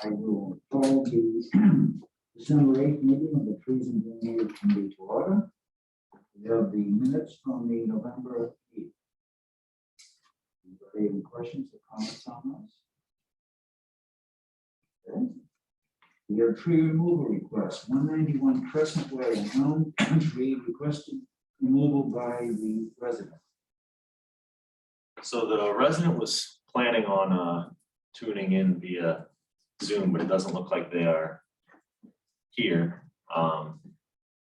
I will call the December 8th meeting of the Trees and Green Area Committee to order. We have the minutes from the November 8th. Anybody have any questions or comments on those? Okay. We have tree removal request, 191 Crescent Way in Elm Tree, requested removal by the resident. So the resident was planning on tuning in via Zoom, but it doesn't look like they are here.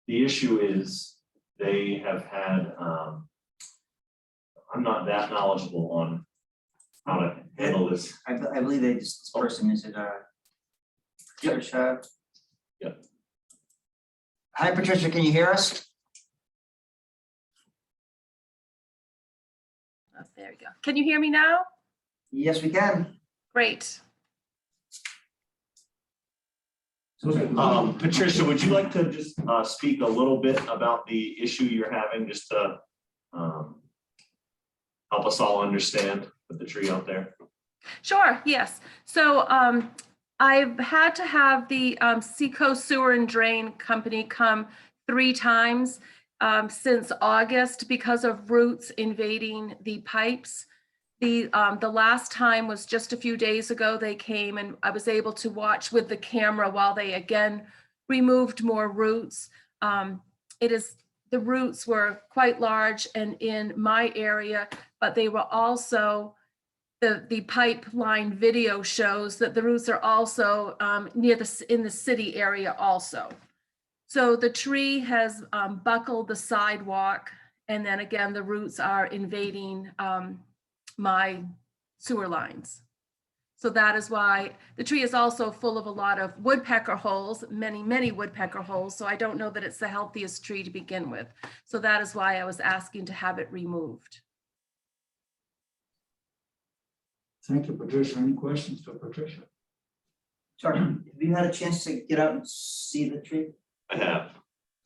The issue is they have had, I'm not that knowledgeable on how to handle this. I believe this person is it Patricia? Yep. Hi Patricia, can you hear us? Oh, there we go. Can you hear me now? Yes, we can. Great. Patricia, would you like to just speak a little bit about the issue you're having, just to help us all understand with the tree out there? Sure, yes. So I've had to have the Seacoast Sewer and Drain Company come 3 times since August because of roots invading the pipes. The last time was just a few days ago. They came and I was able to watch with the camera while they again removed more roots. The roots were quite large and in my area, but they were also, the pipeline video shows that the roots are also in the city area also. So the tree has buckled the sidewalk, and then again, the roots are invading my sewer lines. So that is why the tree is also full of a lot of woodpecker holes, many woodpecker holes. So I don't know that it's the healthiest tree to begin with. So that is why I was asking to have it removed. Thank you, Patricia. Any questions for Patricia? Sorry, have you had a chance to get out and see the tree? I have.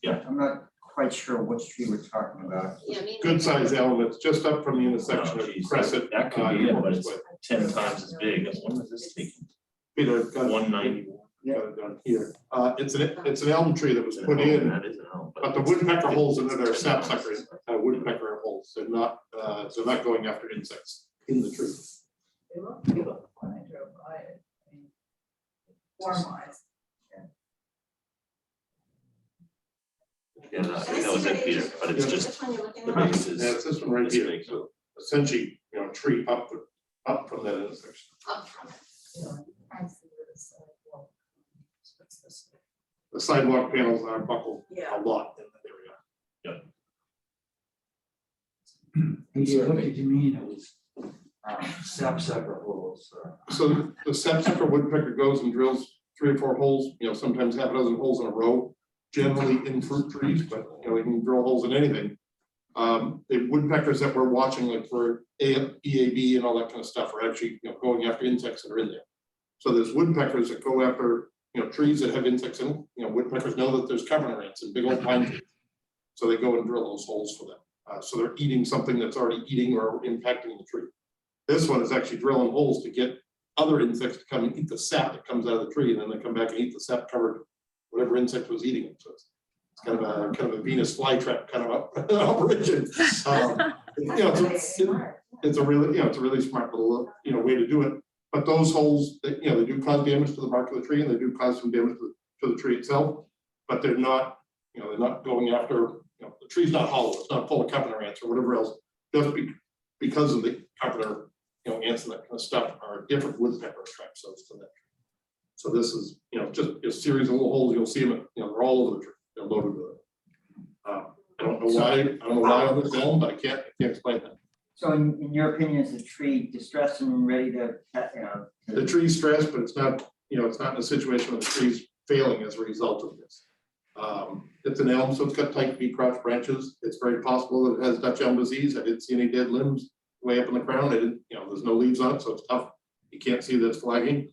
Yeah. I'm not quite sure which tree we're talking about. Good size elements, just up from the intersection of Crescent. That could be it, but it's 10 times as big. When was this taken? Peter got 190. it done here. It's an elm tree that was put in, That is an elm, but the woodpecker holes in it are sapsuckers, woodpecker holes. They're not going after insects in the tree. They look when I drove by it. I mean, form-wise. Yeah, I think that was it, Peter, but it's just the base is. Yeah, it's this one right this here. big. So essentially, tree up from that intersection. You know, I see where the sidewalk what's this? The sidewalk panels are buckled Yeah. a lot in that area. Peter, what did you mean it was sapsucker holes? So the sapsucker woodpecker goes and drills 3 or 4 holes, sometimes half a dozen holes in a row, generally in fruit trees, but we can drill holes in anything. The woodpeckers that we're watching, like for EAB and all that kind of stuff, are actually going after insects that are in there. So there's woodpeckers that go after trees that have insects in them. Woodpeckers know that there's covenant ants and big old pine trees, so they go and drill those holes for them. So they're eating something that's already eating or impacting the tree. This one is actually drilling holes to get other insects to come and eat the sap that comes out of the tree, and then they come back and eat the sap covered whatever insect was eating it. So it's kind of a Venus flytrap kind of operation. It's a really smart little way to do it. But those holes, they do cause damage to the bark of the tree, and they do cause some damage to the tree itself. But they're not, they're not going after. The tree's not hollow. It's not full of carpenter ants or whatever else. Just because of the carpenter, ants and that kind of stuff are different woodpecker traps. So this is, just a series of little holes. You'll see them. They're all over the tree. They're loaded with it. I don't know why. I don't know why on this elm, but I can't explain that. So in your opinion, is the tree distressed and ready to, The tree's stressed, but it's not, it's not in a situation where the tree's failing as a result of this. It's an elm, so it's got tight V crotch branches. It's very possible that it has Dutch elm disease. I didn't see any dead limbs way up in the crown. I didn't, there's no leaves on it, so it's tough. You can't see that it's flagging.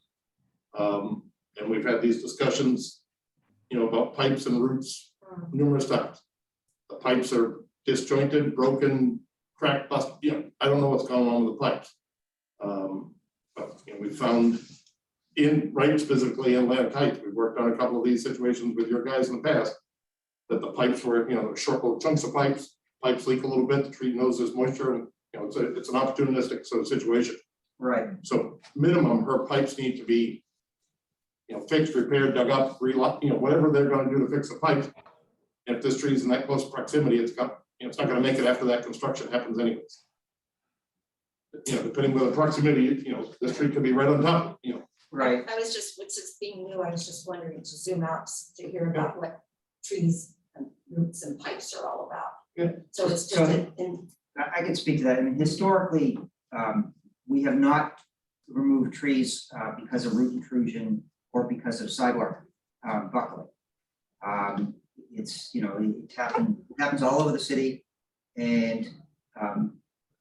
And we've had these discussions, about pipes and roots numerous times. The pipes are disjointed, broken, cracked, bust. I don't know what's going on with the pipes. But we found right specifically in Atlantic Heights. We've worked on a couple of these situations with your guys in the past. That the pipes were, short little chunks of pipes leak a little bit, the tree knows there's moisture and, it's an opportunistic sort of situation. Right, So minimum, her pipes need to be, fixed, repaired, dug up, whatever they're gonna do to fix the pipes. And if this tree's in that close proximity, it's not gonna make it after that construction happens anyways. Depending on the proximity, this tree could be right on top, right. I was just, with this being new, I was just wondering to zoom out to hear about what trees and roots and pipes are all about. Yeah. So it's just So- in, I can speak to that. I mean, historically, we have not removed trees because of root intrusion or because of sidewalk buckling. It's, it happens all over the city. And,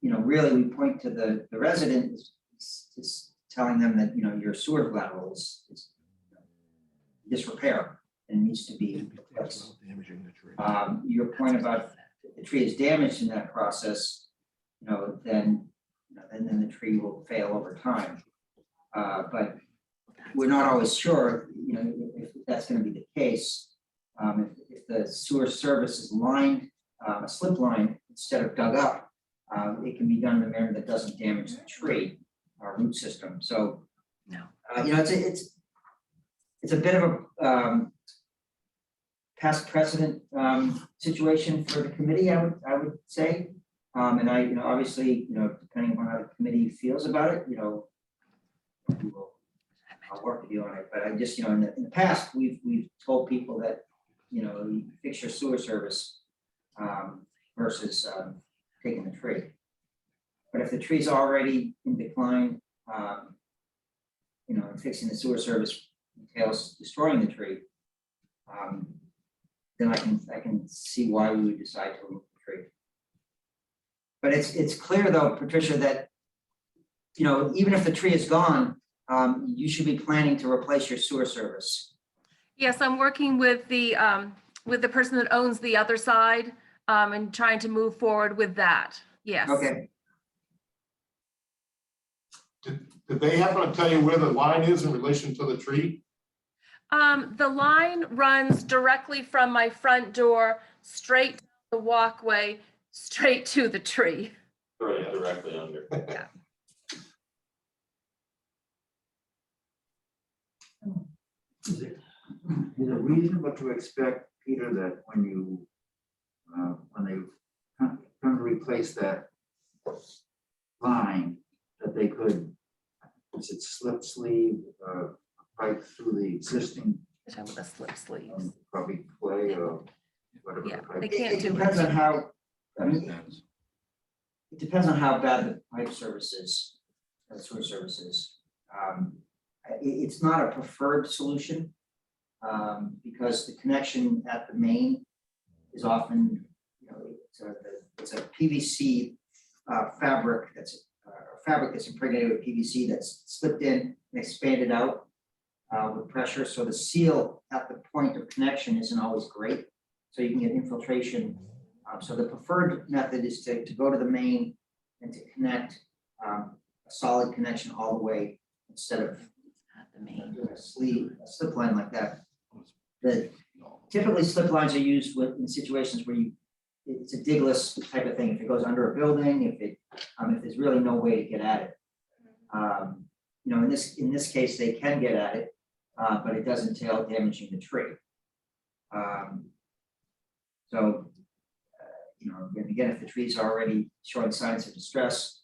really, we point to the resident is telling them that, your sewer lateral is disrepair and needs to be replaced. Your point about if the tree is damaged in that process, then the tree will fail over time. But we're not always sure, if that's gonna be the case. If the sewer service is lined, a slip line instead of dug up, it can be done in a manner that doesn't damage the tree or root system. So, No. it's a bit of a past precedent situation for the committee, I would say. And obviously, depending on how the committee feels about it, I'll work with you on it. But I just, in the past, we've told people that, you fix your sewer service versus taking the tree. But if the tree's already in decline, and fixing the sewer service entails destroying the tree, then I can see why we would decide to remove the tree. But it's clear though, Patricia, that, even if the tree is gone, you should be planning to replace your sewer service. Yes, I'm working with the person that owns the other side, and trying to move forward with that. Yes. Okay, did they happen to tell you where the line is in relation to the tree? The line runs directly from my front door, straight down the walkway, straight to the tree. Right, directly under. Is it reasonable to expect, Peter, that when they come to replace that line, that they could, is it slip sleeve, pipe through the existing, With a slip sleeves. probably clay or whatever. Yeah, the pipe they is? can't it do depends it. on how, it depends on how bad the pipe service is, the sewer service is. It's not a preferred solution, because the connection at the main is often, it's a PVC fabric that's impregnated with PVC that's slipped in and expanded out with pressure. So the seal at the point of connection isn't always great. So you can get infiltration. So the preferred method is to go to the main and to connect a solid connection all the way instead of The main. doing a slip line like that. Typically slip lines are used in situations where it's a digless type of thing. If it goes under a building, if there's really no way to get at it. In this case, they can get at it, but it does entail damaging the tree. And again, if the tree's already showing signs of distress,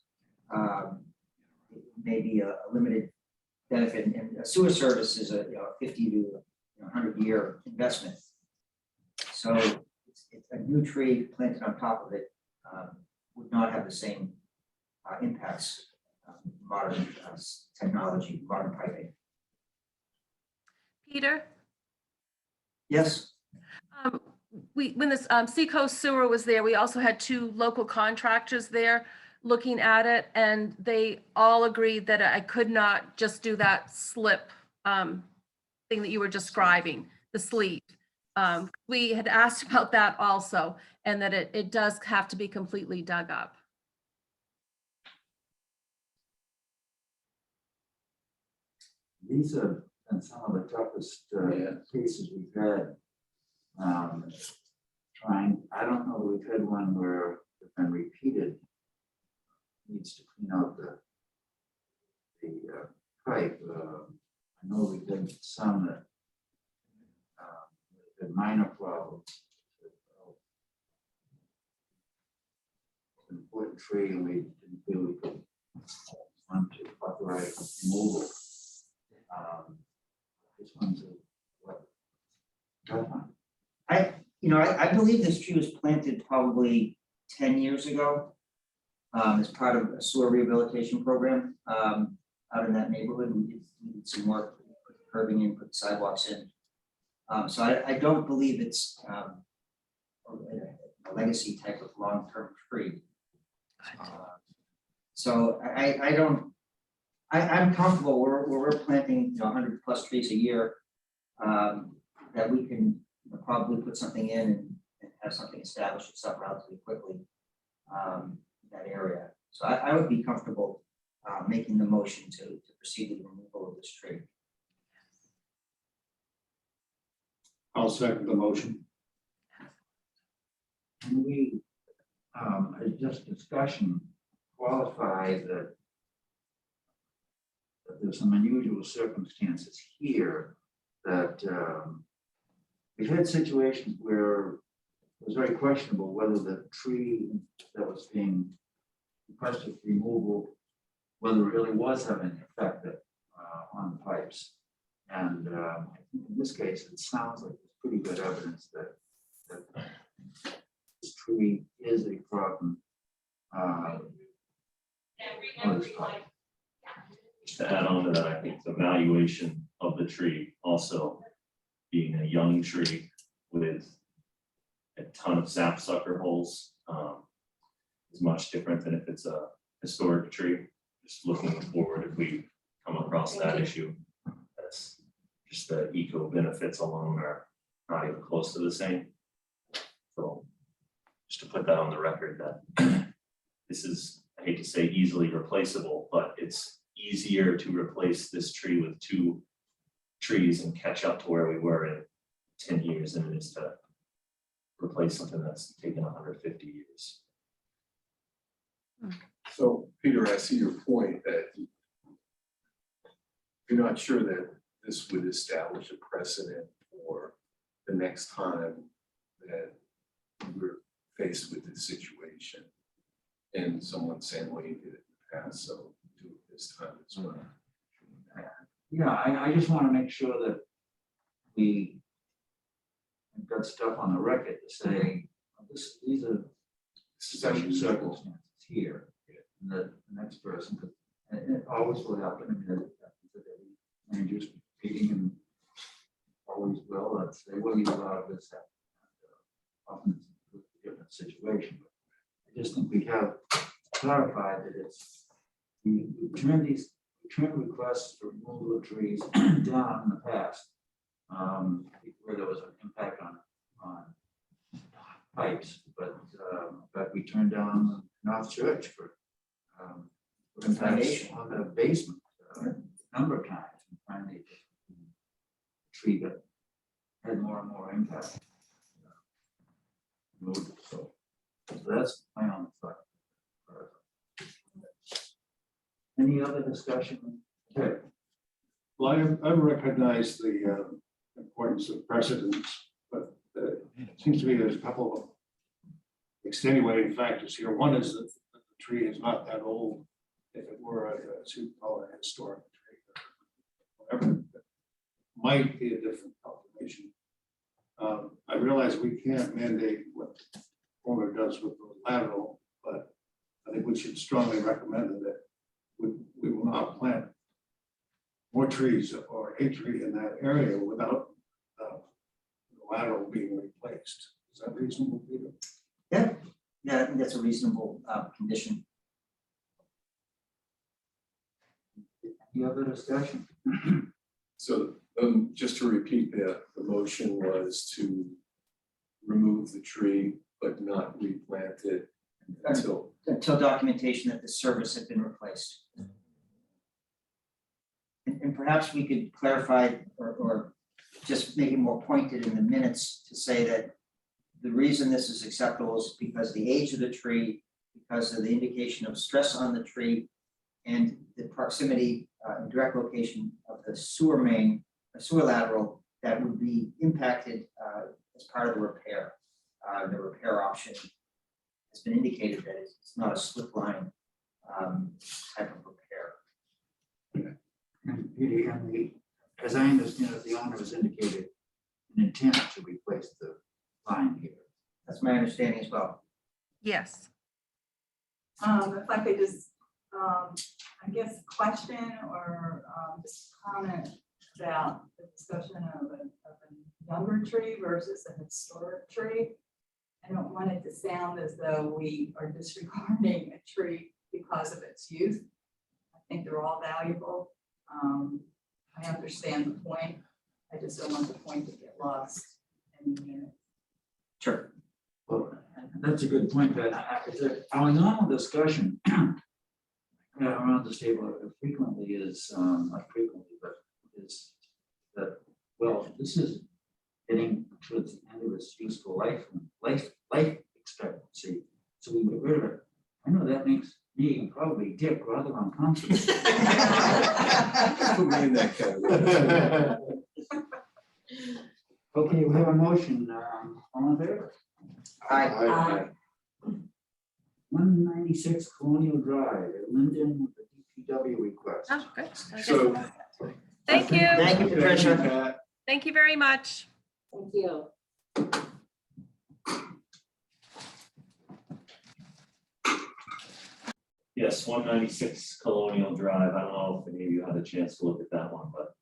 it may be a limited benefit, and a sewer service is a 50 to 100-year investment. So it's a new tree planted on top of it would not have the same impacts, modern technology, modern piping. Peter? Yes, When this Seacoast Sewer was there, we also had 2 local contractors there looking at it, and they all agreed that I could not just do that slip thing that you were describing, the sleeve. We had asked about that also, and that it does have to be completely dug up. These have been some of the toughest cases we've had. I don't know that we've had one where it's been repeated. Needs to clean out the pipe. I know we've had some that had minor problems. An important tree, and we didn't feel we could want to authorize removal. This one's a what? Tough one. I believe this tree was planted probably 10 years ago. As part of a sewer rehabilitation program, out in that neighborhood. We did some work, put the curbing in, put sidewalks in. So I don't believe it's a legacy type of long-term tree. So I'm comfortable where we're planting 100+ trees a year, that we can probably put something in and have something establish itself relatively quickly, in that area. So I would be comfortable making the motion to proceed with the removal of this tree. I'll second the motion. Can we, as just discussion, qualify that there's some unusual circumstances here that we've had situations where it was very questionable whether the tree that was being requested removal, whether it really was having an effect on the pipes. And I think in this case, it sounds like there's pretty good evidence that this tree is a problem. On this pipe. Just to add on to that, I think the valuation of the tree also being a young tree with a ton of sapsucker holes is much different than if it's a historic tree. Just looking forward, if we come across that issue, that's just the eco benefits alone are not even close to the same. So just to put that on the record that this is, I hate to say easily replaceable, but it's easier to replace this tree with 2 trees and catch up to where we were in 10 years than it is to replace something that's taken 150 years. So, Peter, I see your point that you're not sure that this would establish a precedent for the next time that we're faced with this situation. And someone saying, well, you did it in the past, so do it this time as well. Yeah, I just want to make sure that we have got stuff on the record to say, these are special circumstances here. And the next person, and it always will happen, I mean, it happens at every land use meeting and always will, that's, they will use a lot of this stuff. Often it's a different situation, but I just think we have clarified that it's, we turn requests for removal of trees down in the past, where there was an impact on pipes, but we turned down North Church for impacts on the basement a number of times, and finally the tree that had more and more impact. So that's my own thought. Any other discussion? Okay. Well, I recognize the importance of precedents, but it seems to me there's a couple of extenuating factors here. One is that the tree is not that old. If it were as you call it, a historic tree, or whatever, it might be a different calculation. I realize we can't mandate what Former does with the lateral, but I think we should strongly recommend that we will not plant more trees or a tree in that area without the lateral being replaced. Is that reasonable, Peter? Yeah, I think that's a reasonable condition. Any other discussion? So just to repeat, the motion was to remove the tree, but not replant it until. Until documentation that the service had been replaced. And perhaps we could clarify or just make it more pointed in the minutes to say that the reason this is acceptable is because of the age of the tree, because of the indication of stress on the tree, and the proximity and direct location of the sewer main, sewer lateral that would be impacted as part of the repair. The repair option has been indicated that it's not a slip line type of repair. And Peter, as I understand it, the owner has indicated an intent to replace the line here. That's my understanding as well. Yes. If I could just, I guess, question or just comment about the discussion of a younger tree versus a historic tree. I don't want it to sound as though we are disregarding a tree because of its youth. I think they're all valuable. I understand the point. I just don't want the point to get lost in the minute. Sure. Well, that's a good point, but our normal discussion around this table frequently is, not frequently, but is that, well, this is getting towards the end of its useful life expectancy, so we get rid of it. I know that makes me probably Dick rather uncomfortable. Put me in that category. Okay, we have a motion, all in favor? Aye. 196 Colonial Drive, Linden with the DPW request. Oh, good. I guess So- I'm all set. Thank you. Thank you, Patricia. Pat. Thank you very much. Thank you. Yes, 196 Colonial Drive. I don't know if any of you had a chance to look at that one, but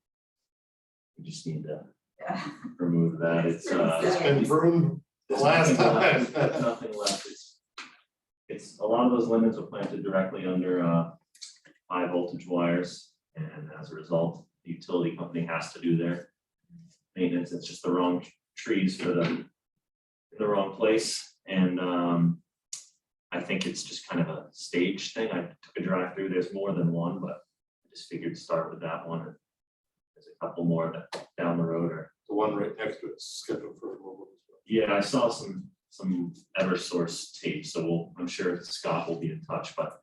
we just need to Yeah. remove that. It's It's been pruned the there's last nothing left. time. There's nothing left. It's a lot of those lindens were planted directly under high voltage wires, and as a result, the utility company has to do their maintenance. It's just the wrong trees for in the wrong place, and I think it's just kind of a stage thing. I took a drive through. There's more than one, but I just figured to start with that one. There's a couple more that down the road are. The one right next to it's scheduled for removal as well. Yeah, I saw some Eversource tape, so I'm sure Scott will be in touch, but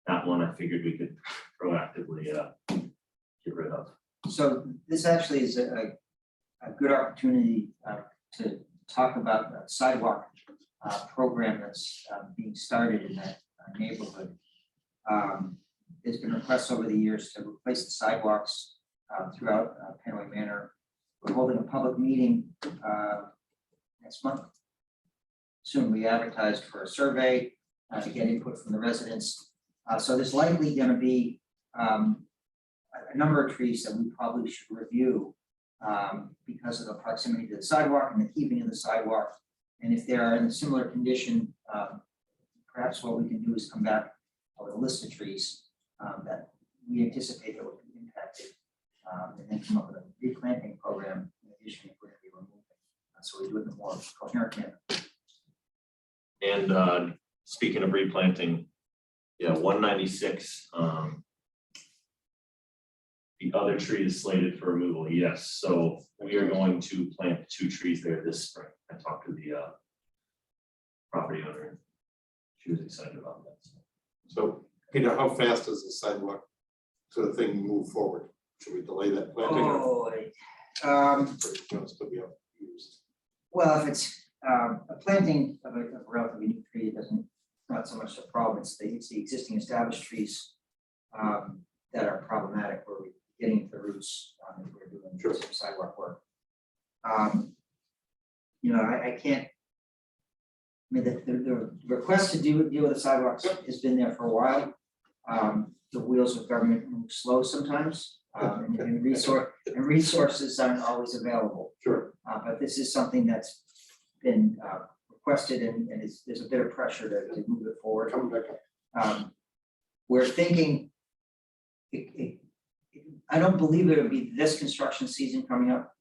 that one I figured we could proactively get rid of. So this actually is a good opportunity to talk about a sidewalk program that's being started in that neighborhood. There's been requests over the years to replace the sidewalks throughout Penway Manor. We're holding a public meeting next month. Soon we advertised for a survey to get input from the residents. So there's likely going to be a number of trees that we probably should review because of the proximity to the sidewalk and the keeping of the sidewalk. And if they are in a similar condition, perhaps what we can do is come back with a list of trees that we anticipate that would be impacted, and then come up with a replanting program in addition if we're going to be removing. So we do it in a more coherent manner. And speaking of replanting, yeah, 196, the other tree is slated for removal, yes, so we are going to plant 2 trees there this spring. I talked to the property owner. She was excited about that. So, Peter, how fast does the sidewalk sort of thing move forward? Should we delay that planting or Oh, or it's gonna still be used? well, if it's a planting of a relatively new tree, it doesn't, not so much a problem, it's the existing established trees that are problematic, where we're getting into the roots if we're doing Sure. some sidewalk work. I can't, I mean, the request to deal with the sidewalks has been there for a while. The wheels of government move slow sometimes, and resources aren't always available. Sure. But this is something that's been requested and there's a bit of pressure to move it forward. Coming back up. We're thinking, I don't believe it'll be this construction season coming up,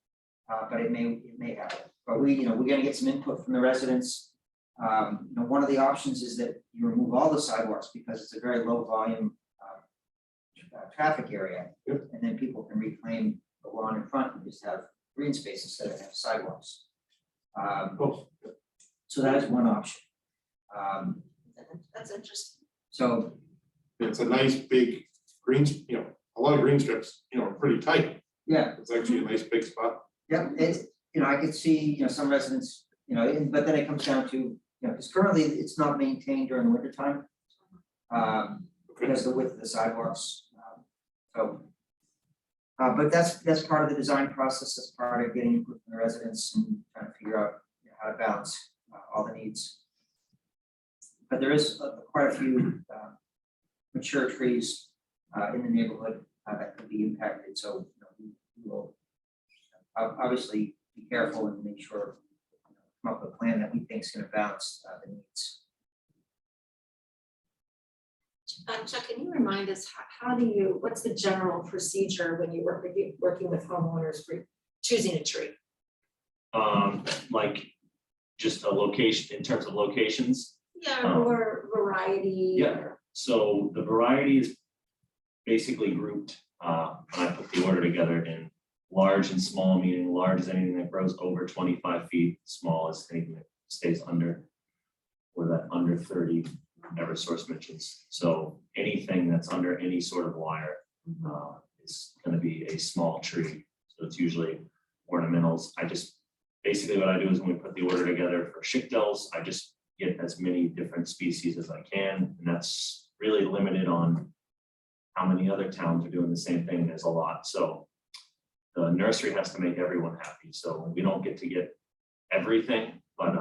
but it may happen. But we're gonna get some input from the residents. One of the options is that you remove all the sidewalks because it's a very low volume traffic area. Yep. And then people can reclaim the lawn in front and just have green space instead of have sidewalks. Oh, So that is one option. That's interesting. So, it's a nice big green, a lot of green strips, are pretty tight. yeah, It's actually a nice big spot. yeah, it's, I could see, some residents, but then it comes down to, because currently it's not maintained during the winter time. Because of the width of the sidewalks, but that's part of the design process, that's part of getting input from the residents and trying to figure out how to balance all the needs. But there is quite a few mature trees in the neighborhood that could be impacted, so we will obviously be careful and make sure, come up with a plan that we think is going to balance the needs. Chuck, can you remind us, what's the general procedure when you working with homeowners for choosing a tree? Like just a location, in terms of locations. Yeah, or variety. Yeah. or- So the variety is basically grouped, when I put the order together in large and small, meaning large is anything that grows over 25 feet, small is anything that stays under, or that under 30 Eversource mentions. So anything that's under any sort of wire is going to be a small tree. So it's usually ornamentals. Basically what I do is when we put the order together for Schickdels, I just get as many different species as I can. And that's really limited on how many other towns are doing the same thing. There's a lot. So the nursery has to make everyone happy. So we don't get to get everything, but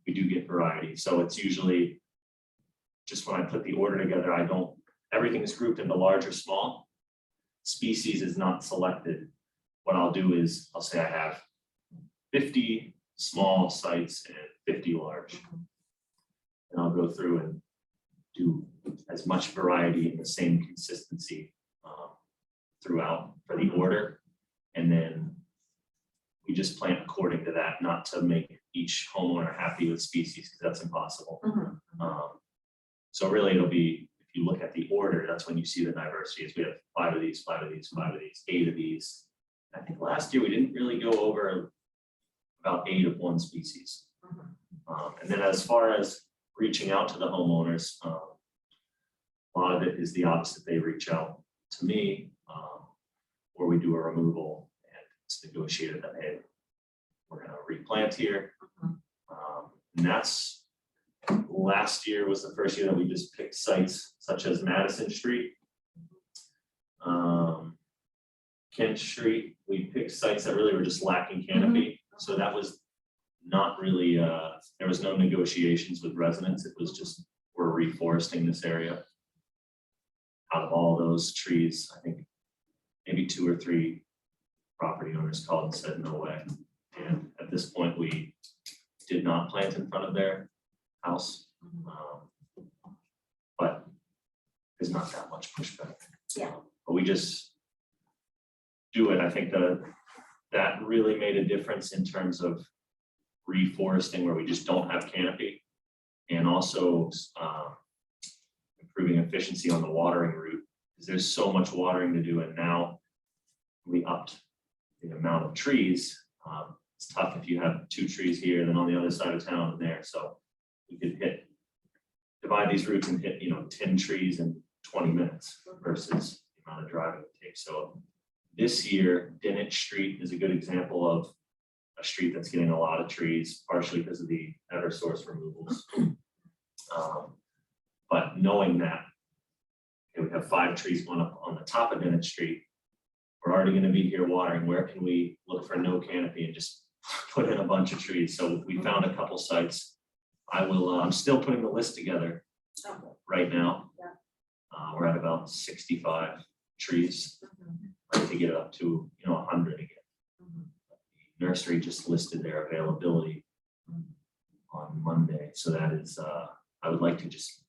we do get variety. So it's usually just when I put the order together, everything is grouped into large or small. Species is not selected. What I'll do is I'll say I have 50 small sites and 50 large. And I'll go through and do as much variety in the same consistency throughout for the order. And then we just plant according to that, not to make each homeowner happy with species, because that's impossible. So really it'll be, if you look at the order, that's when you see the diversity is we have 5 of these, 5 of these, 5 of these, 8 of these. I think last year we didn't really go over about 8 of one species. And then as far as reaching out to the homeowners, a lot of it is the opposite. They reach out to me, or we do a removal and it's negotiated that, hey, we're gonna replant here. And that's, last year was the first year that we just picked sites such as Madison Street, Kent Street. We picked sites that really were just lacking canopy. So that was not really, there was no negotiations with residents. It was just, we're reforesting this area. Out of all those trees, I think maybe 2 or 3 property owners called and said, no way. And at this point, we did not plant in front of their house. But there's not that much pushback. Yeah. But we just do it. I think that really made a difference in terms of reforesting where we just don't have canopy, and also improving efficiency on the watering route, because there's so much watering to do. And now we upped the amount of trees. It's tough if you have 2 trees here, then on the other side of town and there. So we could divide these routes and hit 10 trees in 20 minutes versus the amount of driving it takes. So this year, Dinich Street is a good example of a street that's getting a lot of trees, partially because of the Eversource removals. But knowing that we have 5 trees going up on the top of Dinich Street, we're already going to be here watering. Where can we look for no canopy and just put in a bunch of trees? So we found a couple sites. I'm still putting the list together right now. We're at about 65 trees, ready to get up to 100 again. The nursery just listed their availability on Monday, so that is I would like to just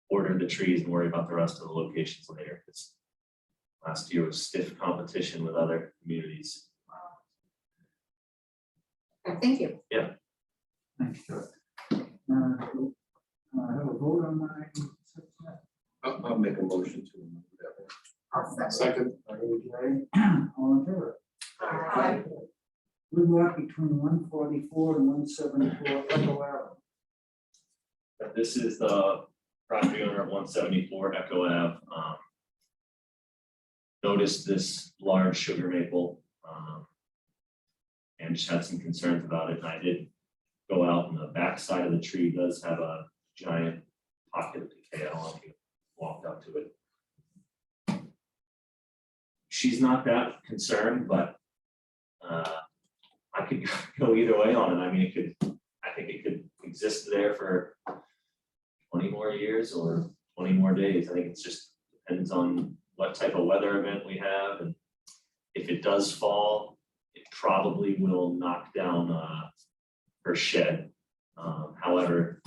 order the trees and worry about the rest of the locations later, because last year was stiff competition with other communities. Thank you. Thanks, Chuck. I have a vote on my. I'll make a motion to remove that one. Second. All in favor? Aye. Woodwalk between 144 and 174 Echo Ave. But this is the property owner of 174 Echo Ave. Noticed this large sugar maple. And just had some concerns about it. And I did go out, and the back side of the tree does have a giant pocket of decay. I don't know if you walked up to it. She's not that concerned, but I could go either way on it. I mean, I think it could exist there for 20 more years or 20 more days. I think it's just depends on what type of weather event we have, and if it does fall, it probably will knock down her shed. However,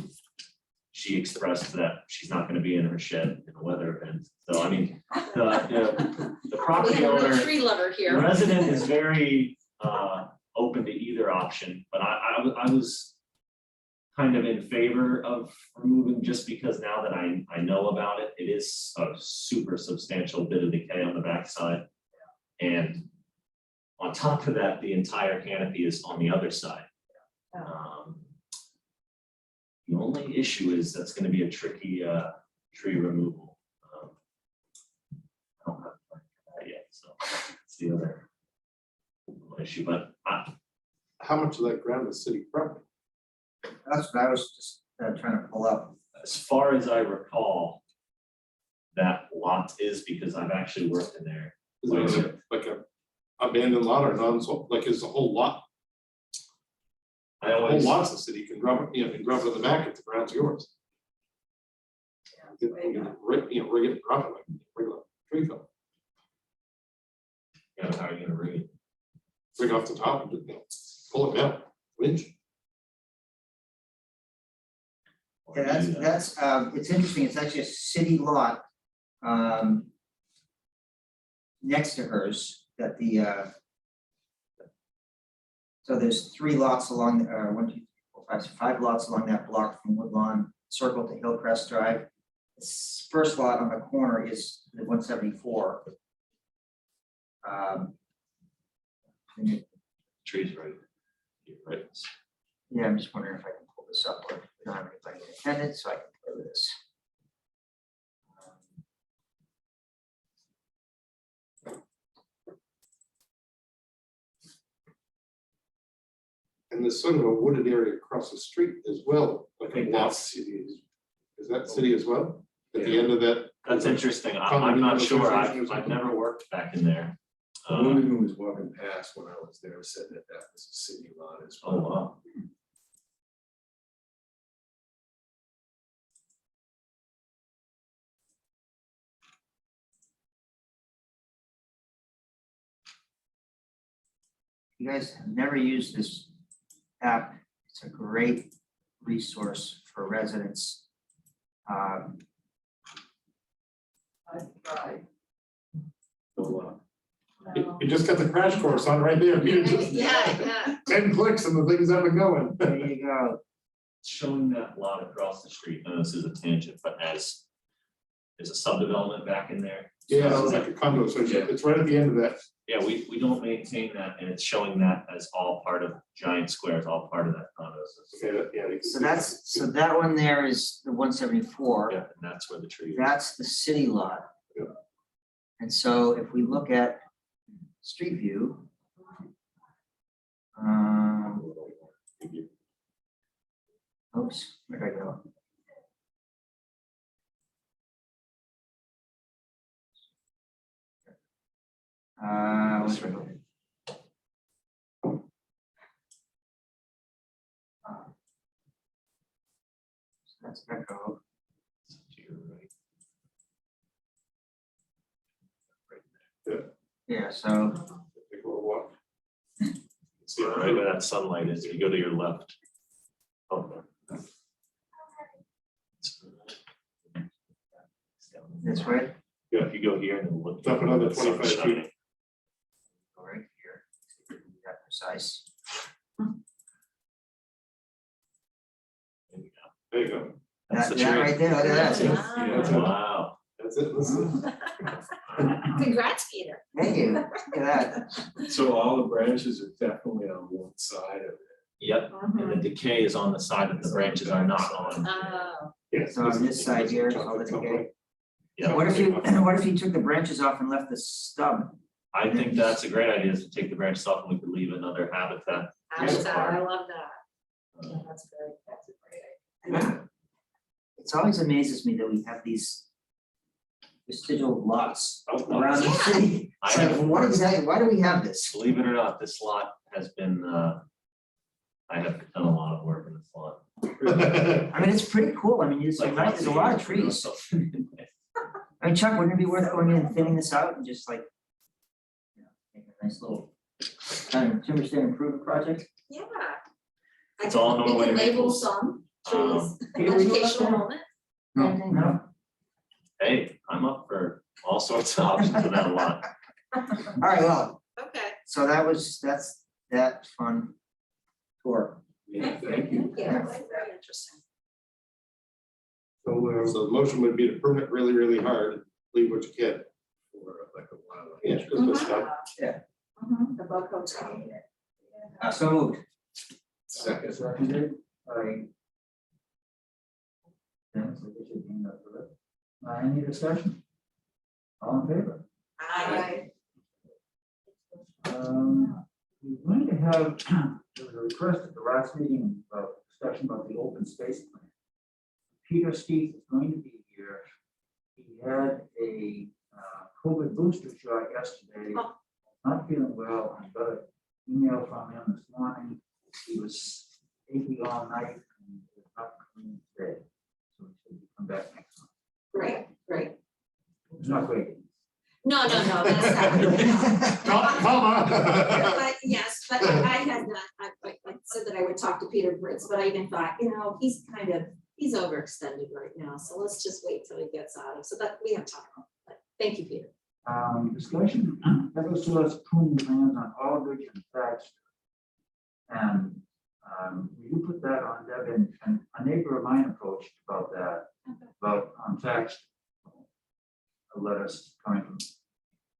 she expressed that she's not going to be in her shed in a weather event. So I mean, the We property have a real owner, tree lover the here. resident is very open to either option, but I was kind of in favor of removing, just because now that I know about it, it is a super substantial bit of decay on the backside. And on top of that, the entire canopy is on the other side. The only issue is that's gonna be a tricky tree removal. I don't have a plan for that yet, so it's the other issue, but How much of that ground is city property? That's what I was just trying to pull up. as far as I recall, that lot is, because I've actually worked in there. Is it like a abandoned lot or non, so like is the whole lot, I the whole always, lot's the city, you can drop it, you know, you can drop it in the back if the ground's yours. You can rig it, drop it like regular tree felling. yeah, how are you gonna read it? Rig off the top and just, you know, pull it down, winch. Yeah, that's, it's interesting, it's actually a city lot, next to hers, that so there's 3 lots along, 1, 2, 3, 4, 5, 5 lots along that block from Woodlawn Circle to Hillcrest Drive. This first lot on the corner is the 174. Trees right. You're right. Yeah, I'm just wondering if I can pull this up, or if we don't have anybody in attendance, so I can play with this. And there's sort of a wooded area across the street as well, like I a think lot that's- city. Is that city as well? At the Yeah. end of that? That's interesting. I'm Condominium not sure. association or I've something? never worked back in there. The woman who was walking past when I was there said that that was a city lot as Oh, well. wow. You guys have never used this app, it's a great resource for residents. I tried. So, You just got the crash course on right there. You just- Yeah. 10 clicks and the thing's up and going. There you go. showing that lot across the street, I know this is a tangent, but as there's a subdevelopment back in there. Yeah, it's like a condo, so it's right at the end of that. Yeah, we don't maintain that, and it's showing that as all part of Giant Square, as all part of that condo system. Okay, yeah. you can So see- so that one there is the 174. Yeah, and that's where the tree is. That's the city lot. Yeah. And so if we look at street view. Oops, where'd I go? Where's it going? So that's Echo. To your right. Yeah, so Take a little walk. See, right where that sunlight is, if you go to your left. Oh. this way, Yeah, if you go here and look. Up another the sun's 25 feet. shining. go right here, see if we can be that precise. There you go. There you go. That's That the tree. right there, look at that. Yeah. Yeah, Wow, That's That's it. That's it. Congrats, Peter. Thank you, look at that. So all the branches are definitely on one side of it. Yep, and the decay is on the side that the branches are not on. Oh, Yes. So on this side here, all the decay. Yeah. What if you took the branches off and left the stub? I think that's a great idea, is to take the branches off and we could leave another habitat. I love that. Yeah, that's great. That's a great idea. It's always amazes me that we have these vestigial lots Oh, around the city. I It's like, have, what exactly, why do we have this? believe it or not, this lot has been, I have done a lot of work in this lot. I mean, it's pretty cool. I mean, it's like, there's a lot of trees. I mean, Chuck, wouldn't it be worth going in and thinning this out and just like, you know, make a nice little timber stand improvement project? Yeah. It's all We Norway can label maples. some trees, Peter, were you up educational there? moment. Anything? No? Hey, I'm up for all sorts of options in that lot. All right, well, Okay. so that's that fun tour. Yeah, thank you. Yeah, very interesting. So the motion would be to prune it really, really hard, leave what you can. For like a while. Yeah, just the stuff. The bug hotel. So moved. Second. Seconded by. Dennis, I guess you came up with it. Any discussion? All in favor? I, We're going to have, there was a request at the last meeting about discussion about the open space plan. Peter Steve is going to be here. He had a COVID booster shot yesterday. Oh. Not feeling well. I got an email from him this morning. He was achy all night and was not coming today. So he said he'd come back next month. great, great. It's not great. No, that's not. Come on. But yes, but I had not, I said that I would talk to Peter Britz, but I even thought, he's overextended right now, so let's just wait till he gets out of, so that we have time. But thank you, Peter. Discussion, Eversource pruning plans on Aldridge and Thatcher. And will you put that on, Deb, and a neighbor of mine approached about that, about text. A letter coming from.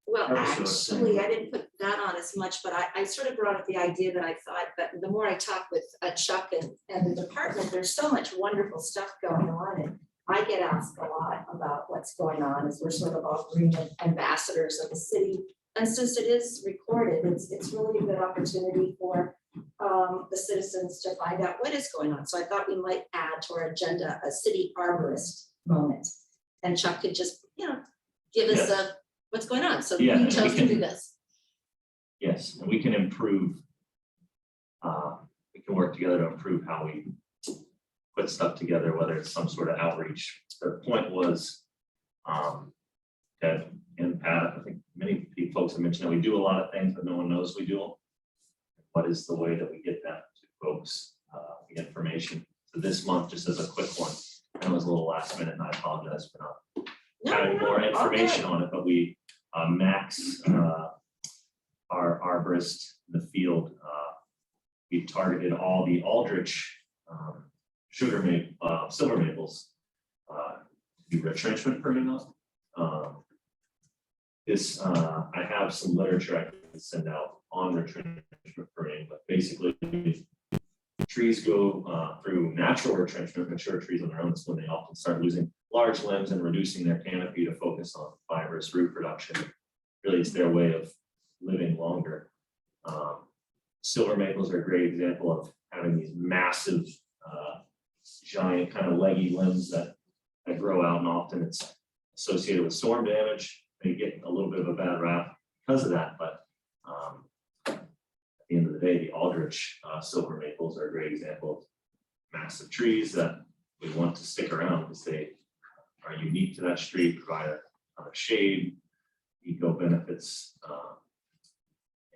Well, Eversource. actually, I didn't put that on as much, but I sort of brought up the idea that I thought that the more I talk with Chuck and the department, there's so much wonderful stuff going on. And I get asked a lot about what's going on, as we're sort of all green ambassadors of the city. And since it is recorded, it's really a good opportunity for the citizens to find out what is going on. So I thought we might add to our agenda a city arborist moment. And Chuck could just, give us what's going on. So Yeah, you and chose we to do can- this. Yes, and we can improve. We can work together to improve how we put stuff together, whether it's some sort of outreach. The point was, that in Pat, I think many folks have mentioned that we do a lot of things, but no one knows we do them. What is the way that we get that to folks, the information? So this month, just as a quick one, I know it was a little last minute, and I apologize for not having more information on it, but we, Max, our arborist in the field, we targeted all the Aldrich, silver maples, to do retrenchment pruning on. I have some literature I can send out on retrenchment pruning, but basically trees go through natural retrenchment, mature trees on their own, that's when they often start losing large limbs and reducing their canopy to focus on fibrous root production. Really, it's their way of living longer. Silver maples are a great example of having these massive, giant kind of leggy limbs that grow out, and often it's associated with storm damage. They get a little bit of a bad rap because of that, but at the end of the day, the Aldrich silver maples are a great example of massive trees that we want to stick around because they are unique to that street, provide a ton of shade, eco benefits.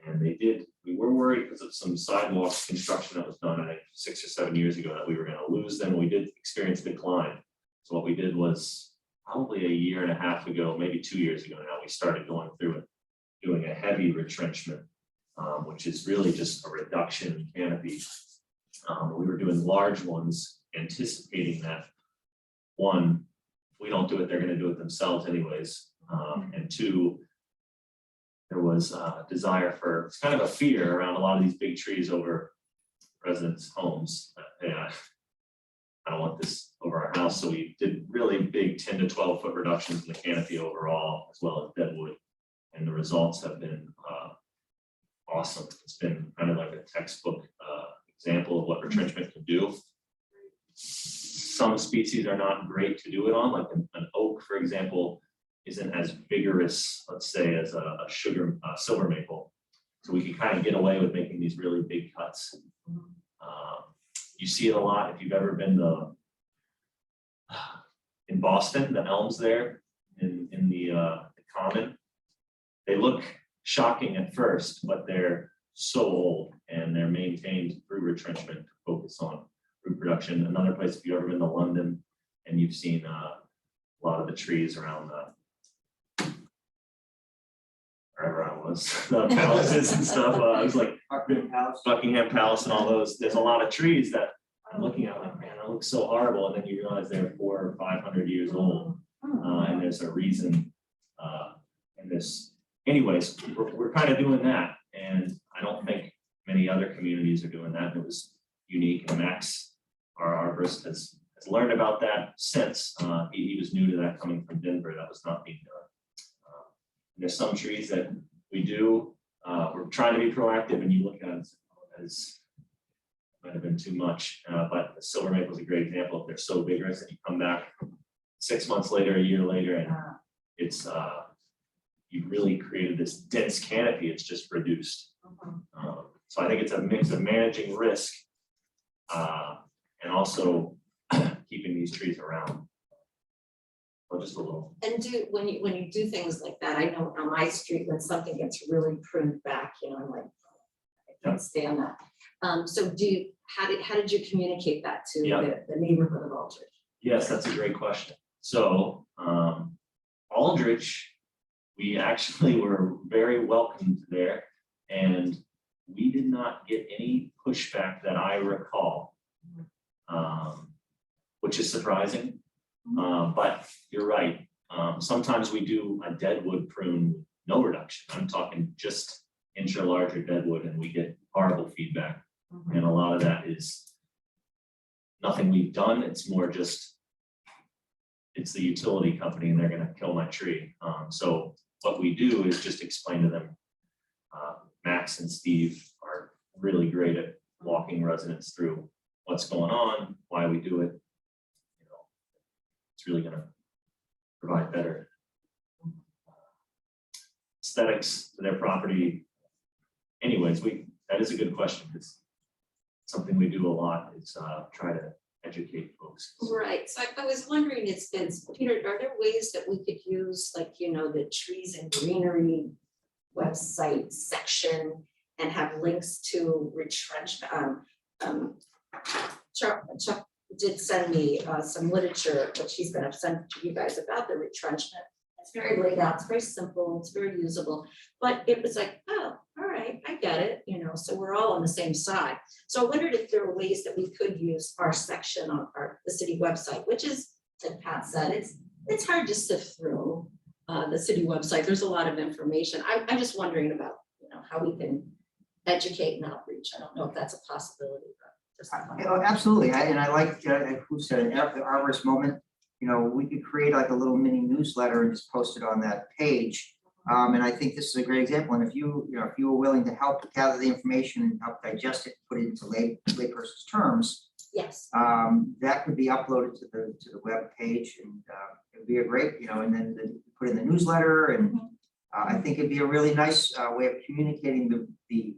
And we were worried because of some sidewalk construction that was done, I think 6 or 7 years ago, that we were going to lose them. We did experience decline. So what we did was probably 1.5 years ago, maybe 2 years ago now, we started going through and doing a heavy retrenchment, which is really just a reduction in canopy. We were doing large ones, anticipating that, one, we don't do it, they're gonna do it themselves anyways. And two, there was a desire for, it's kind of a fear around a lot of these big trees over residents' homes. Hey, I don't want this over our house, so we did really big 10 to 12 foot reductions in the canopy overall, as well as deadwood. And the results have been awesome. It's been kind of like a textbook example of what retrenchment can do. Some species are not great to do it on, like an oak, for example, isn't as vigorous, let's say, as a silver maple. So we can kind of get away with making these really big cuts. You see it a lot if you've ever been in Boston, the elms there in the common. They look shocking at first, but they're so old and they're maintained through retrenchment to focus on root production. Another place, if you've ever been to London and you've seen a lot of the trees around wherever I was, the palaces and stuff, I was like Buckingham Palace and all those, there's a lot of trees that I'm looking at like, man, that looks so horrible. And then you realize they're 400 or 500 years old. And there's a reason in this. Anyways, we're kind of doing that. And I don't think many other communities are doing that. It was unique. And Max, our arborist, has learned about that since. He was new to that coming from Denver. That was not being done. There's some trees that we do. We're trying to be proactive, and you look at it as might have been too much. But the silver maple is a great example. If they're so vigorous, and you come back 6 months later, a year later, and it's you've really created this dense canopy. It's just reduced. So I think it's a mix of managing risk and also keeping these trees around. Or just a little. And when you do things like that, I know on my street, when something gets really pruned back, you know, I'm like, I can't stand that. So how did you communicate that to the neighborhood of Aldrich? Yes, that's a great question. So Aldrich, we actually were very welcomed there, and we did not get any pushback that I recall, which is surprising. But you're right. Sometimes we do a deadwood prune, no reduction. I'm talking just inch or larger deadwood, and we get horrible feedback. And a lot of that is nothing we've done. It's more just, it's the utility company and they're gonna kill my tree. So what we do is just explain to them. Max and Steve are really great at walking residents through what's going on, why we do it. You know, it's really gonna provide better aesthetics to their property. Anyways, that is a good question. It's something we do a lot, is try to educate folks. Right, so I was wondering, it's Peter, are there ways that we could use, like, you know, the trees and greenery website section and have links to retrenchment? Chuck did send me some literature, which he's gonna send to you guys about the retrenchment. It's very laid out, it's very simple, it's very usable, but it was like, oh, all right, I get it, you know, so we're all on the same side. So I wondered if there were ways that we could use our section on the city website, which is, like Pat said, it's hard to sift through the city website. There's a lot of information. I'm just wondering about, you know, how we can educate and outreach. I don't know if that's a possibility, but just. Absolutely, and I like, who said it, after the arborist moment, you know, we could create like a little mini newsletter and just post it on that page. And I think this is a great example. And if you were willing to help gather the information and help digest it, put it into layperson's terms, Yes. that could be uploaded to the web page, and it would be a great, you know, and then put in the newsletter, and I think it'd be a really nice way of communicating the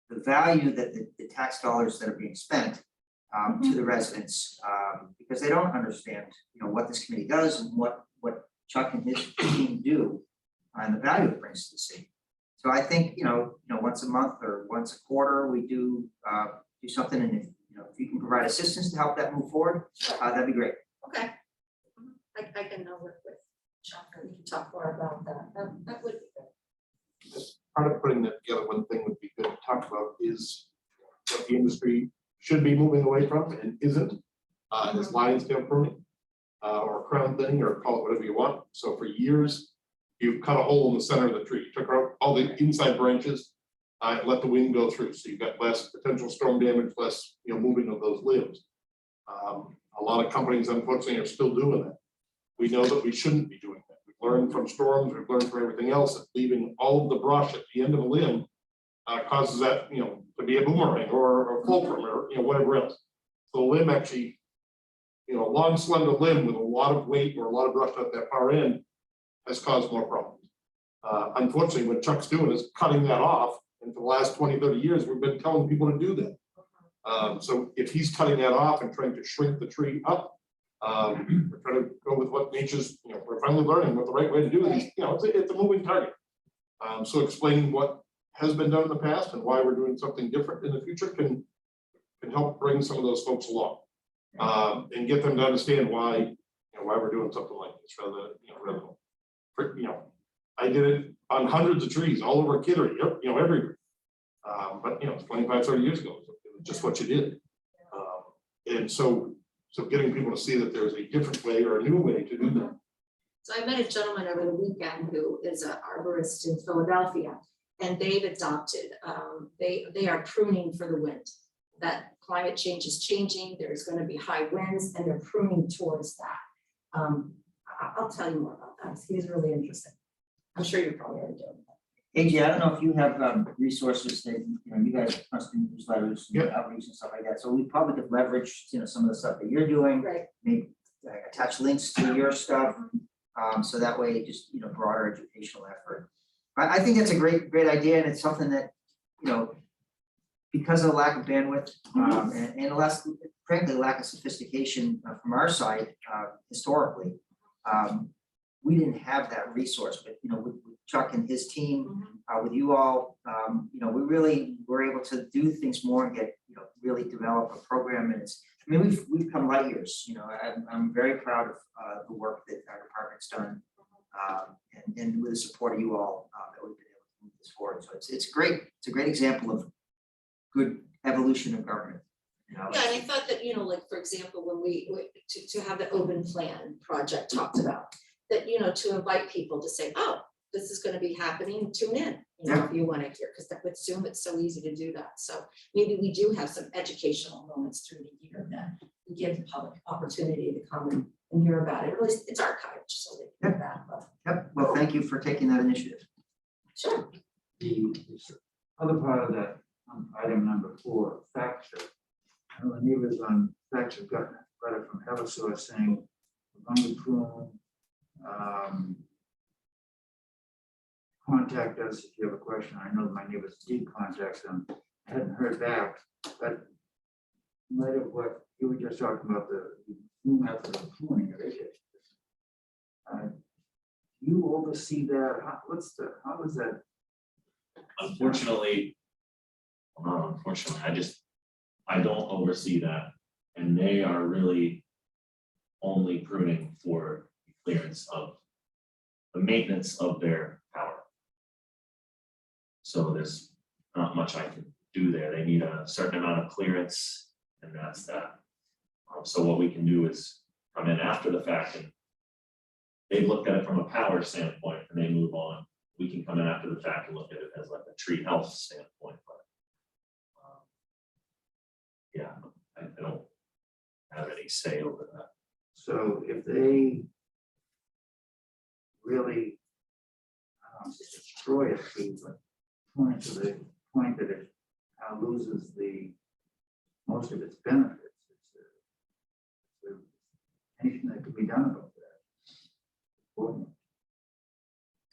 value that the tax dollars that are being spent to the residents, because they don't understand, you know, what this committee does and what Chuck and his team do, and the value it brings to the city. So I think, you know, once a month or once a quarter, we do something, and if you can provide assistance to help that move forward, that'd be great. Okay. I can work with Chuck, and we can talk more about that. That would be good. Part of putting that together, one thing would be good to talk about is what the industry should be moving away from and isn't, is line scale pruning. or crown thinning, or call it whatever you want. So for years, you cut a hole in the center of the tree, took out all the inside branches, let the wind go through, so you've got less potential storm damage, less, moving of those limbs. A lot of companies unfortunately are still doing that. We know that we shouldn't be doing that. We've learned from storms, we've learned from everything else, that leaving all of the brush at the end of a limb causes that, to be a boomerang or a fulcrum or, whatever else. So the limb actually, a long slender limb with a lot of weight or a lot of brush at that far end has caused more problems. Unfortunately, what Chuck's doing is cutting that off. And for the last 20, 30 years, we've been telling people to do that. So if he's cutting that off and trying to shrink the tree up, we're trying to go with what nature's, we're finally learning what the right way to do it is. It's a moving target. So explaining what has been done in the past and why we're doing something different in the future can help bring some of those folks along. And get them to understand why, why we're doing something like this rather than, I did it on hundreds of trees all over Kittery, everywhere. But it's 25, 30 years ago, it was just what you did. And so getting people to see that there's a different way or a new way to do that. So I met a gentleman over the weekend who is an arborist in Philadelphia, and they've adopted, they are pruning for the wind. That climate change is changing, there's going to be high winds, and they're pruning towards that. I'll tell you more about that. He's really interesting. I'm sure you're probably already doing that. AJ, I don't know if you have resources that, you guys must do newsletters and Yeah. outreach and stuff like that. So we probably could leverage, some of the stuff that you're doing, Right. maybe attach links to your stuff. So that way, just, broader educational effort. I think that's a great idea, and it's something that, because of the lack of bandwidth, and less, frankly, lack of sophistication from our side, historically, we didn't have that resource, but, with Chuck and his team, with you all, we really were able to do things more and get, really develop a program, and we've come light years, I'm very proud of the work that our department's done, and with the support of you all, that we've been able to move this forward. So it's a great example of good evolution of government. Yeah, and I thought that, like, for example, when we to have the open plan project talked about, that, to invite people to say, oh, this is going to be happening, tune in, if you want to hear, because with Zoom, it's so easy to do that. So maybe we do have some educational moments through the year that we give the public opportunity to come and hear about it. At least it's archived, so they can hear that. But Yep, well, thank you for taking that initiative. sure. The other part of that, item number 4, Factor. The neighbors on Factor got a letter from Eversource saying, we're going to prune, contact us if you have a question. I know my neighbors did contact them. I hadn't heard back, but in light of what you were just talking about, the new method of pruning, you oversee that. How is that? Unfortunately, well, not unfortunately, I don't oversee that. And they are really only pruning for clearance of the maintenance of their power. So there's not much I can do there. They need a certain amount of clearance, and that's that. So what we can do is come in after the fact, and they've looked at it from a power standpoint and they move on. We can come in after the fact and look at it as like a tree health standpoint, but yeah, I don't have any say over that. So if they really destroy a tree, but point to the point that it loses most of its benefits, anything that could be done about that?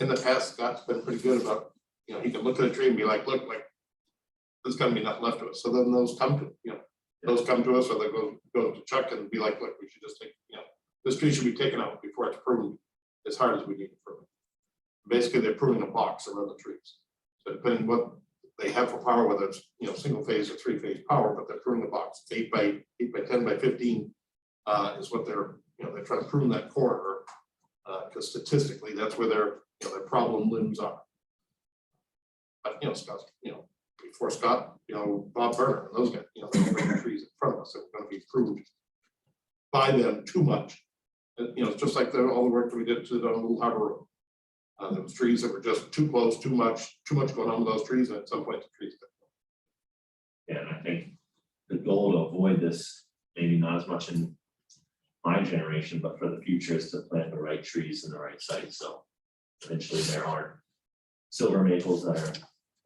In the past, Scott's been pretty good about, he can look at a tree and be like, look, like, there's gonna be nothing left of it. So then those come to, those come to us, or they go to Chuck and be like, look, we should just take, this tree should be taken out before it's pruned as hard as we need to prune it. Basically, they're pruning a box around the trees. So depending what they have for power, whether it's, single phase or 3-phase power, but they're pruning the box. 8 by 10 by 15 is what they're trying to prune that corner, because statistically, that's where their problem limbs are. But Scott, before Scott, Bob Burner and those guys, they bring the trees in front of us that are going to be pruned by them too much. It's just like all the work that we did to the Little Harbor Road. There was trees that were just too close, too much going on with those trees, and at some point the trees. Yeah, and I think the goal to avoid this, maybe not as much in my generation, but for the future is to plant the right trees in the right site, so eventually there aren't silver maples that are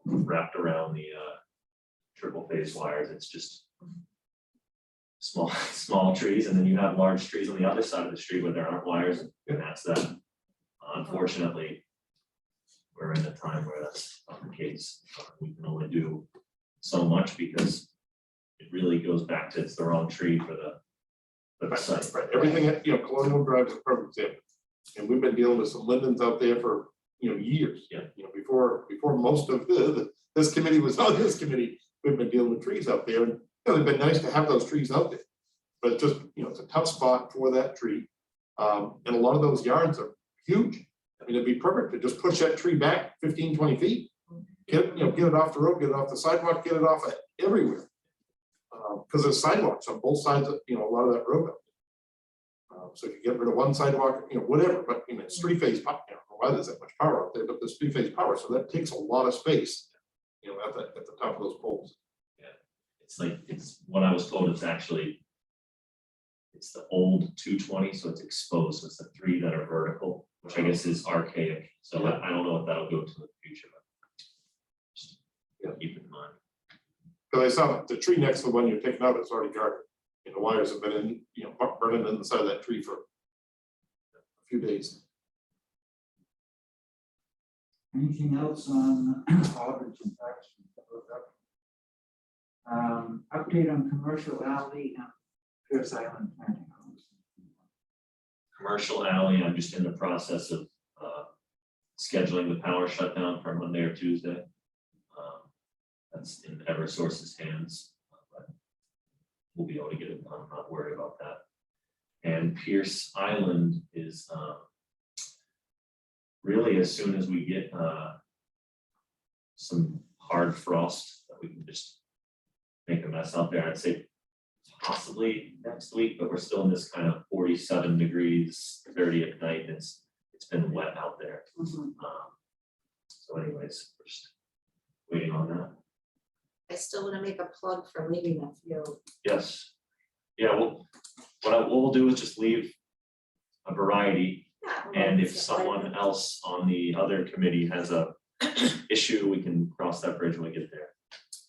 wrapped around the triple phase wires. It's just small trees, and then you have large trees on the other side of the street where there aren't wires, and that's that. Unfortunately, we're in a time where that's not the case. We can only do so much because it really goes back to it's the wrong tree for the site. Right, everything, Colonial Drive is a perfect example. And we've been dealing with some lindens out there for, years. Yeah. Before most of this committee was on this committee, we've been dealing with trees out there. And, it'd been nice to have those trees out there. But it's just, it's a tough spot for that tree. And a lot of those yards are huge. I mean, it'd be perfect to just push that tree back 15, 20 feet. Get it off the road, get it off the sidewalk, get it off everywhere. Because there's sidewalks on both sides of, a lot of that road. So if you get rid of one sidewalk, whatever, but it's three-phase power. I don't know why there's that much power out there, but there's three-phase power, so that takes a lot of space, at the top of those poles. It's what I was told. It's the old 220, so it's exposed. So it's the three that are vertical, which I guess is archaic. So I don't know if that'll go to the future, but just keep it in mind. Because I saw the tree next to the one you're taking out, it's already guarded. The wires have been in, burning in the side of that tree for a few days. Anything else on Aldridge and Paxton? Update on Commercial Alley and Pierce Island planning. Commercial alley, I'm just in the process of scheduling the power shutdown for Monday or Tuesday. That's in Eversource's hands, but we'll be able to get it done. I'm not worried about that. And Pierce Island is really as soon as we get some hard frost that we can just make a mess out there. I'd say possibly next week, but we're still in this kind of 47 degrees, 30 at night. And it's been wet out there. So anyways, we're just waiting on that. I still want to make a plug for leaving that field. Yes. Yeah, well, what we'll do is just leave a variety. Yeah, And if someone else on the other committee has a issue, we can cross that bridge when we get there.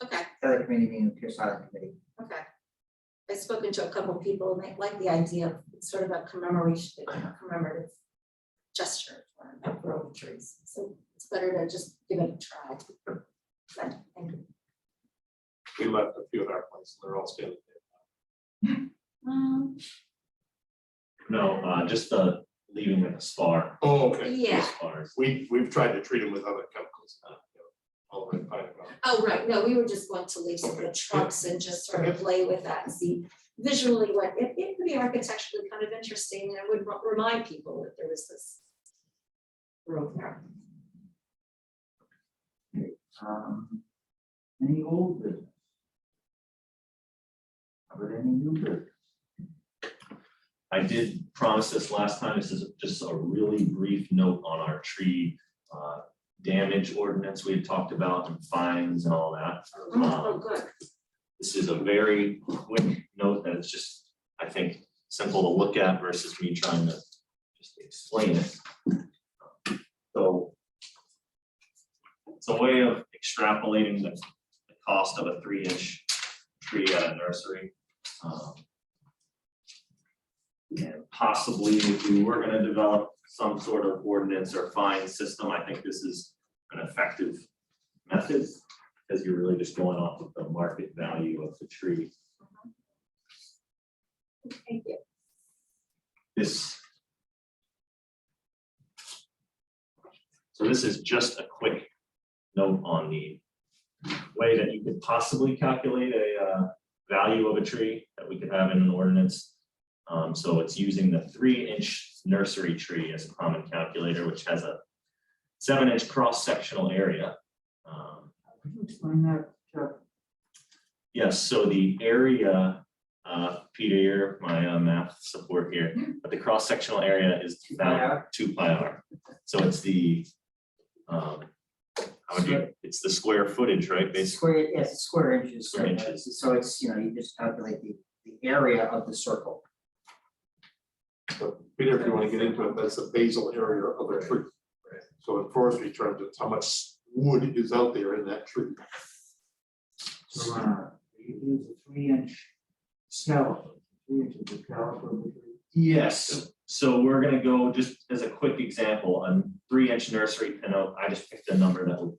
Okay, Other committee meeting, Pierce Island Committee. okay. I've spoken to a couple of people and they like the idea of sort of a commemorative gesture of growing trees. So it's better to just give it a try. But, thank you. We left a few at our place, and they're all standing there. No, just the leaving it a spar. Oh, okay. Yeah. Spars. We've tried to treat them with other chemicals. All the way. Oh, right, no, we were just going to leave some of the trucks and just sort of play with that and see visually what, it could be architecturally kind of interesting and it would remind people that there was this road there. Any old business? How about any new business? I did promise this last time. This is just a really brief note on our tree damage ordinance we had talked about and fines and all that. Oh, good. This is a very quick note that is just, I think, simple to look at versus me trying to just explain it. So it's a way of extrapolating the cost of a 3-inch tree at a nursery. And possibly if we were gonna develop some sort of ordinance or fine system, I think this is an effective method because you're really just going off of the market value of the tree. Thank you. So this is just a quick note on the way that you could possibly calculate a value of a tree that we could have in an ordinance. So it's using the 3-inch nursery tree as a common calculator, which has a 7-inch cross-sectional area. Could you explain that, Chuck? Yes, so the area Peter here, my math support here, but the cross-sectional area is about 2 pi r. So it's the, it's the square footage, right, basically? Square, yes, it's square inches. Square inches. So it's, you know, you just calculate the area of the circle. So Peter, if you want to get into it, that's the basal area of a tree. So in forestry terms, it's how much wood is out there in that tree. So, you use a 3-inch caliper, 3 inches of caliper of the tree. Yes, so we're gonna go, just as a quick example, on 3-inch nursery pin oak, I just picked a number that would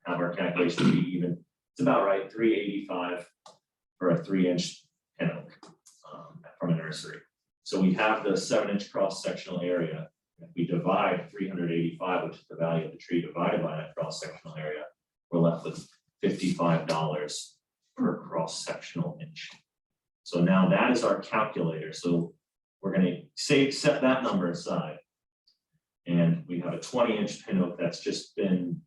have our calculation be even. It's about right, 385 for a 3-inch pin oak from a nursery. So we have the 7-inch cross-sectional area. If we divide 385, which is the value of the tree, divided by that cross-sectional area, we're left with $55 per cross-sectional inch. So now that is our calculator. So we're gonna set that number aside. And we have a 20-inch pin oak that's just been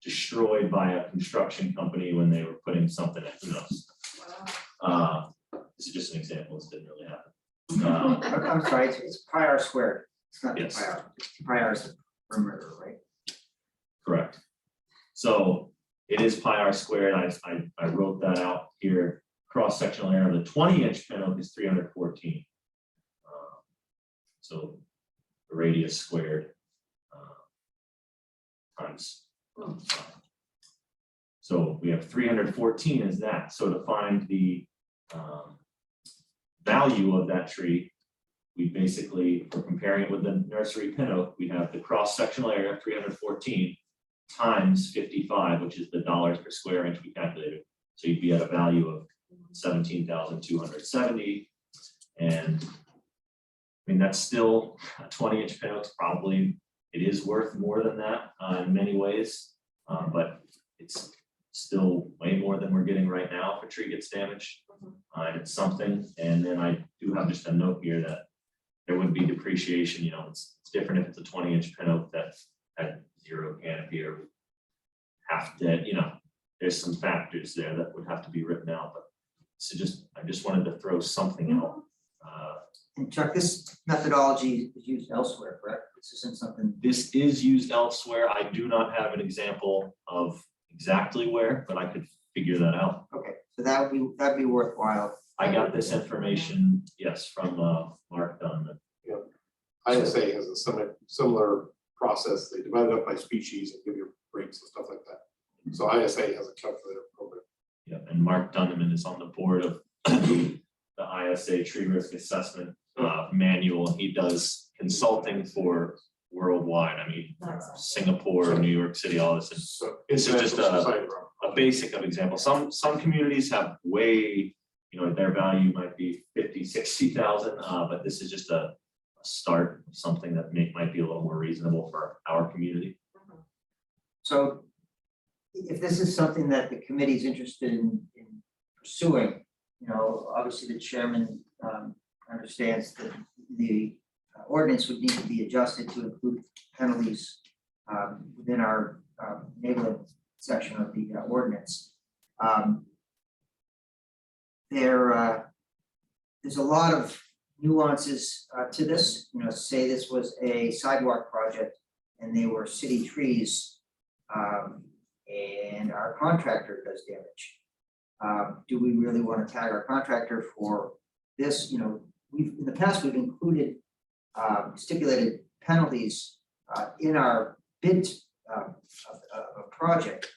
destroyed by a construction company when they were putting something in, who knows? This is just an example, this didn't really happen. I'm sorry, it's pi r squared. It's not Yes. pi r. Pi r is the perimeter, right? Correct. So it is pi r squared, I wrote that out here. Cross-sectional area of the 20-inch pin oak is 314. So the radius squared times. So we have 314 is that. So to find the value of that tree, we basically, if we're comparing it with the nursery pin oak, we have the cross-sectional area of 314 times 55, which is the dollars per square inch we calculated. So you'd be at a value of 17,270. And I mean, that's still a 20-inch pin oak, probably, it is worth more than that in many ways, but it's still way more than we're getting right now if a tree gets damaged. And it's something, and then I do have just a note here that there would be depreciation, you know, it's different if it's a 20-inch pin oak that had 0 canopy or half dead, you know, there's some factors there that would have to be written out, but so I just wanted to throw something out. And Chuck, this methodology is used elsewhere, correct? This isn't something. This is used elsewhere. I do not have an example of exactly where, but I could figure that out. Okay, so that'd be worthwhile. I got this information, yes, from Mark Dunn. ISA has a similar process. They divide it up by species and give you rates and stuff like that. So ISA has a calculator program. Yeah, and Mark Dunneman is on the board of the ISA tree risk assessment manual. He does consulting for worldwide. I mean, Singapore, New York City, all this. And So This is just International Society program. a basic of example. Some communities have way, you know, their value might be 50, 60,000, but this is just a start of something that might be a little more reasonable for our community. So if this is something that the committee is interested in pursuing, you know, obviously the chairman understands that the ordinance would need to be adjusted to include penalties within our enabling section of the ordinance. There's a lot of nuances to this. You know, say this was a sidewalk project and they were city trees, and our contractor does damage. Do we really want to tag our contractor for this? You know, in the past, we've included stipulated penalties in our bid of a project.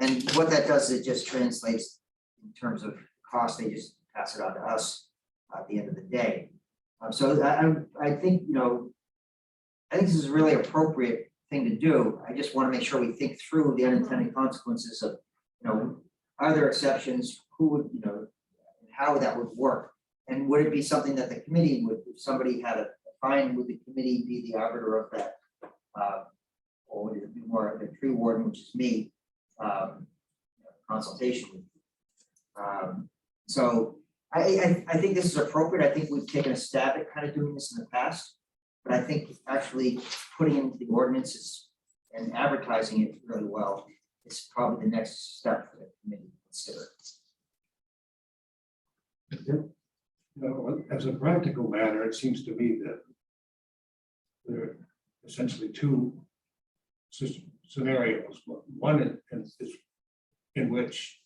And what that does is it just translates in terms of cost, they just pass it on to us at the end of the day. So I think, you know, I think this is a really appropriate thing to do. I just want to make sure we think through the unintended consequences of, you know, are there exceptions, who would, you know, how that would work? And would it be something that the committee would, if somebody had a fine, would the committee be the arbiter of that? Or would it be more of the tree warden, which is me, consultation? So I think this is appropriate. I think we've taken a stab at kind of doing this in the past. But I think actually putting into the ordinances and advertising it really well is probably the next step for the committee to consider. You know, as a practical matter, it seems to me that there are essentially two scenarios. One is in which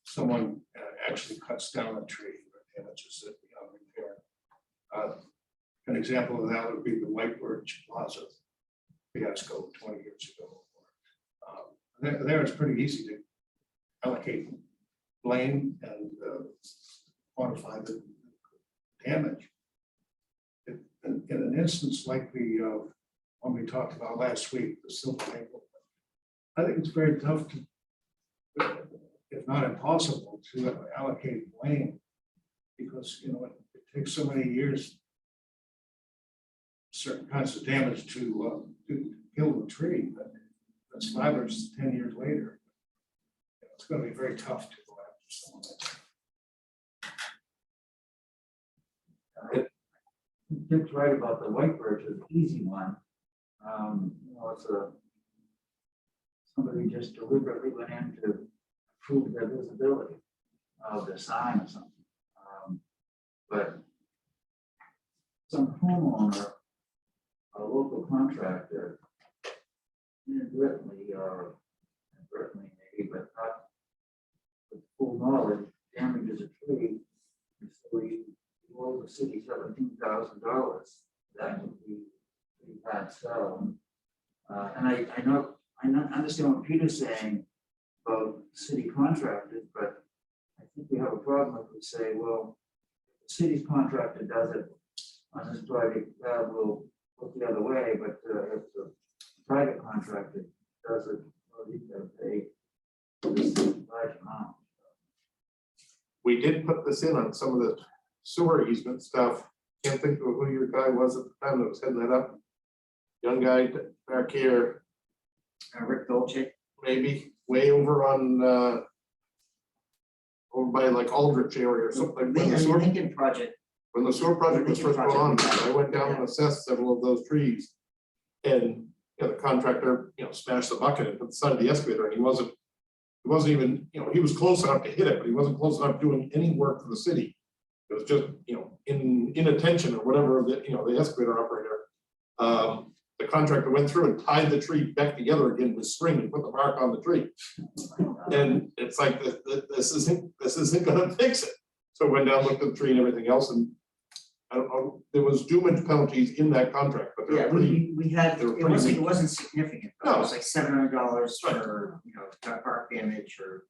someone actually cuts down a tree or damages it beyond repair. An example of that would be the White Birch Plaza fiasco 20 years ago. There it's pretty easy to allocate blame and quantify the damage. In an instance like the one we talked about last week, the Silver Maple, I think it's very tough to, if not impossible, to allocate blame because it takes so many years, certain kinds of damage to kill the tree, but that's 5 or 10 years later. It's going to be very tough to go after someone like that. Dick's right about the white birch is an easy one. It's somebody just deliberately went in to improve their visibility of the sign or something. But some homeowner, a local contractor, inadvertently or advertently maybe, but not with full knowledge, damages a tree. And so we owe the city $17,000. That would be pretty bad. So, and I understand what Peter's saying about city contractors, but I think we have a problem if we say, well, if the city's contractor does it on this project, we'll look the other way, but if the private contractor does it, well, he's got to pay this large amount. We did put this in on some of the sewer easement stuff. Can't think of who your guy was at the time that was heading that up. Young guy back here, Rick Dolce. maybe way over on over by like Aldrich area or something. When the sewer- Lincoln project. when the sewer project was first going on, I went down and assessed several of those trees. And the contractor, smashed the bucket and put the side of the excavator, and he wasn't even, he was close enough to hit it, but he wasn't close enough doing any work for the city. It was just, inattention or whatever, the excavator operator. The contractor went through and tied the tree back together again with string and put the mark on the tree. And it's like, this isn't gonna fix it. So went down, looked at the tree and everything else, and I don't know, there was doomage penalties in that contract, but they're Yeah, pretty, we had, they were it pretty wasn't significant, but it No. was like $700 for, bark damage or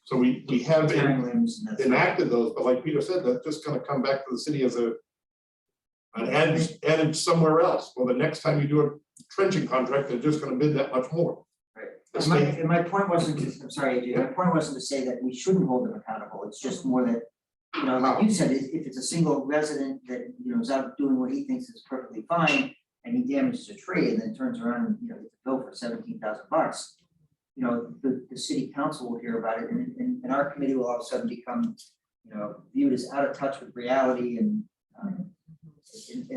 so we have tearing limbs and that's. enacted those, but like Peter said, that's just gonna come back to the city as an adage somewhere else. Well, the next time you do a trenching contract, they're just gonna bid that much more. Right. The And my, state- and my point wasn't to, I'm sorry, AJ, my point wasn't to say that we shouldn't hold them accountable, it's just more that, like you said, if it's a single resident that, is out doing what he thinks is perfectly fine, and he damages a tree and then turns around and, gets a bill for $17,000, the city council will hear about it, and our committee will all of a sudden become, viewed as out of touch with reality and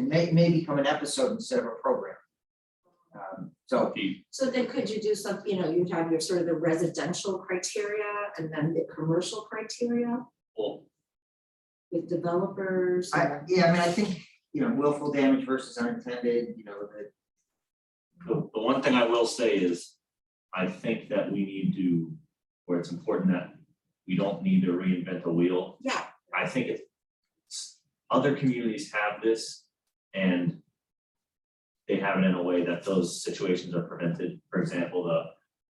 may become an episode instead of a program. So, So then could you do some, you'd have your sort of the residential criteria and then the commercial criteria Well, with developers? I think, willful damage versus unintended, that. the one thing I will say is, I think that we need to, where it's important that we don't need to reinvent the wheel. Yeah. I think other communities have this and they have it in a way that those situations are prevented. For example,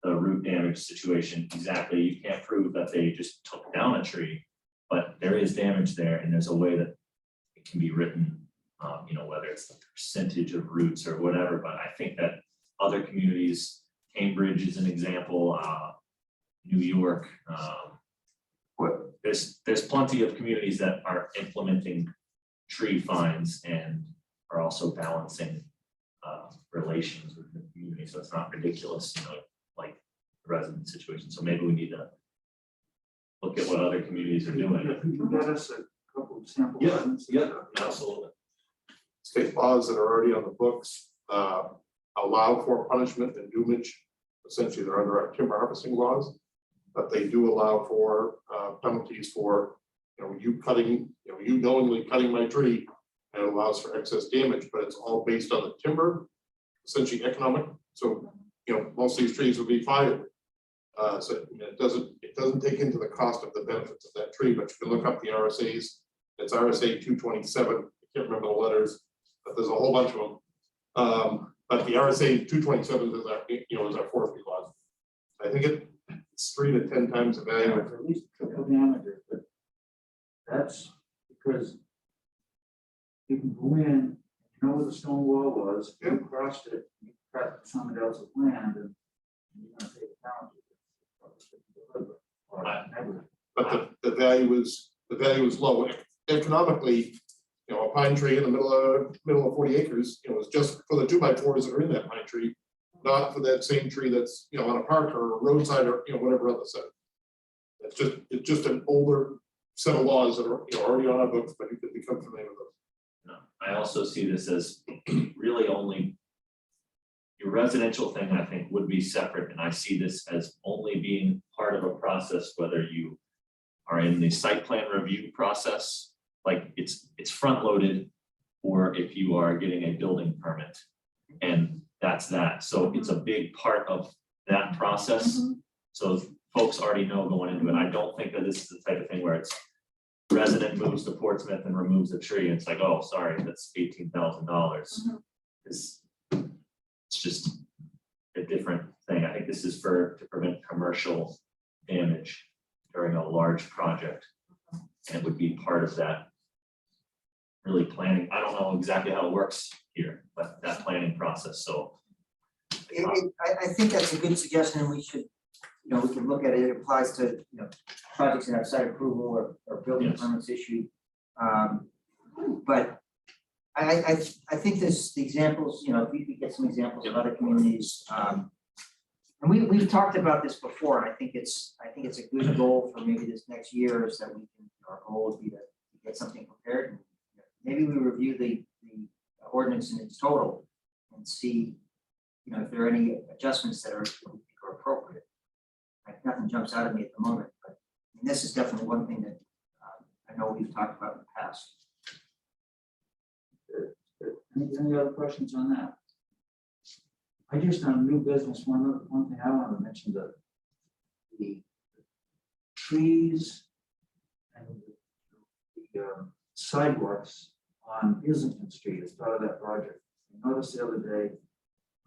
the root damage situation, exactly, you can't prove that they just took down a tree, but there is damage there and there's a way that it can be written, whether it's the percentage of roots or whatever, but I think that other communities, Cambridge is an example, New York, there's plenty of communities that are implementing tree fines and are also balancing relations with the community, so it's not ridiculous, like the resident situation. So maybe we need to look at what other communities are doing. If you can get us a couple of sample. Yeah, items. Absolutely. State laws that are already on the books allow for punishment and doomage. Essentially, they're under our timber harvesting laws, but they do allow for penalties for you knowingly cutting my tree, and it allows for excess damage, but it's all based on the timber, essentially economic, so, most of these trees would be fired. So it doesn't take into the cost of the benefits of that tree, but you can look up the RSA's. It's RSA 227. I can't remember the letters, but there's a whole bunch of them. But the RSA 227 is our forestry laws. I think it's 3 to 10 times the value. At least triple damages, but that's because you can go in, you know where the stone wall was, you crossed it, you cut someone else's land, and you're gonna pay the penalty. But the value is low. Economically, a pine tree in the middle of 40 acres, is just for the 2x4s that are in that pine tree, not for that same tree that's, on a park or a roadside or, whatever other side. It's just an older set of laws that are, already on our books, but you could become familiar with those. No, I also see this as really only your residential thing, I think, would be separate, and I see this as only being part of a process, whether you are in the site plan review process, like it's front loaded, or if you are getting a building permit, and that's that. So it's a big part of that process. So folks already know going into it. I don't think that this is the type of thing where it's resident moves to Portsmouth and removes a tree, and it's like, oh, sorry, that's $18,000. It's just a different thing. I think this is to prevent commercial damage during a large project. And it would be part of that really planning. I don't know exactly how it works here, but that planning process, so. I think that's a good suggestion, and we should, we can look at it. It applies to, projects that have site approval or building Yes. permits issued. But I think the examples, if we could get some examples of other communities. And we've talked about this before, and I think it's a good goal for maybe this next year, is that we can, our goal would be to get something prepared. And maybe we review the ordinance in its total and see, if there are any adjustments that are appropriate. Like, nothing jumps out at me at the moment, but this is definitely one thing that I know we've talked about in the past. Any other questions on that? I just on new business, one thing I want to mention, the trees and the sidewalks on Islington Street as part of that project. I noticed the other day,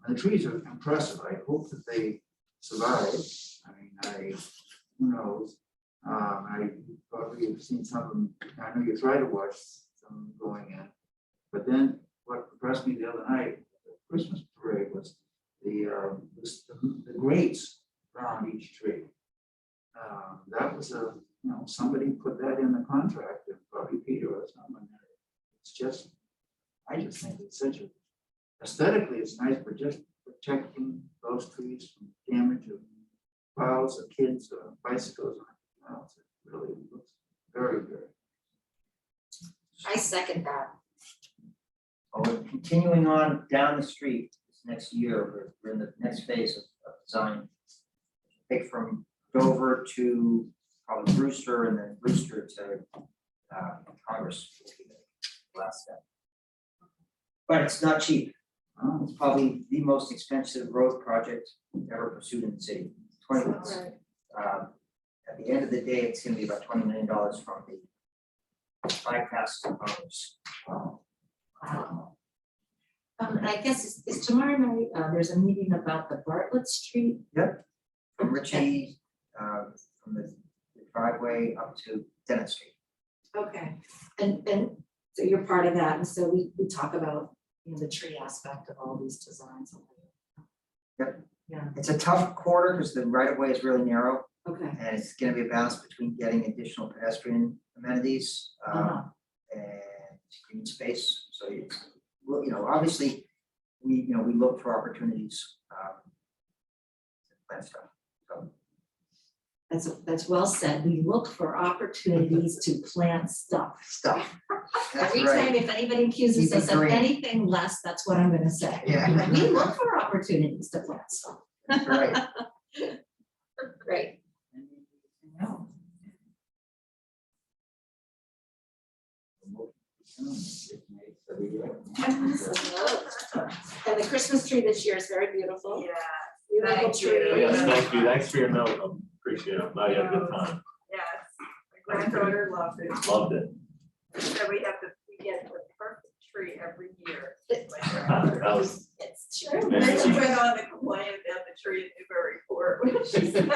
and the trees are impressive. I hope that they survive. I mean, who knows? I probably have seen some of them. I know you try to watch some going in, but then what impressed me the other night, the Christmas parade, was the grates around each tree. That was somebody put that in the contract, and probably Peter or someone. It's just, I just think it's such a, aesthetically it's nice, but just protecting those trees from damage of plows or kids or bicycles. It really looks very good. I second that. Well, we're continuing on down the street this next year. We're in the next phase of design. Take from Dover to probably Brewster, and then Brewster to Congress. Will be the last step. But it's not cheap. It's probably the most expensive road project ever pursued in the city. 20 months. At the end of the day, it's going to be about $20 million from the bypass to Congress. Wow. I guess is tomorrow night, there's a meeting about the Bartlett Street. Yep. From Ritchie, from the driveway up to Dennis Street. Okay, and so you're part of that, and so we talk about, the tree aspect of all these designs. Yep. Yeah, It's a tough corridor because the right of way is really narrow, okay. and it's going to be a balance between getting additional pedestrian amenities and green space. So it's, well, obviously we look for opportunities to plan stuff. So That's well said. We look for opportunities to plant stuff. that's Every right. time, if anybody accuses Keep it us of green. anything less, that's what I'm gonna say. Yeah. We look for opportunities to plant stuff. That's right. Great. Anything else? And the Christmas tree this year is very beautiful. Yeah, Beautiful Thank you. tree. Yes, thank you. Thanks for your note. Appreciate it. Glad you had a good time. yes, my granddaughter loved it. Loved it. So we get the perfect tree every year. That was It's true. Then she went on to complain about the tree in Newburyport, which she said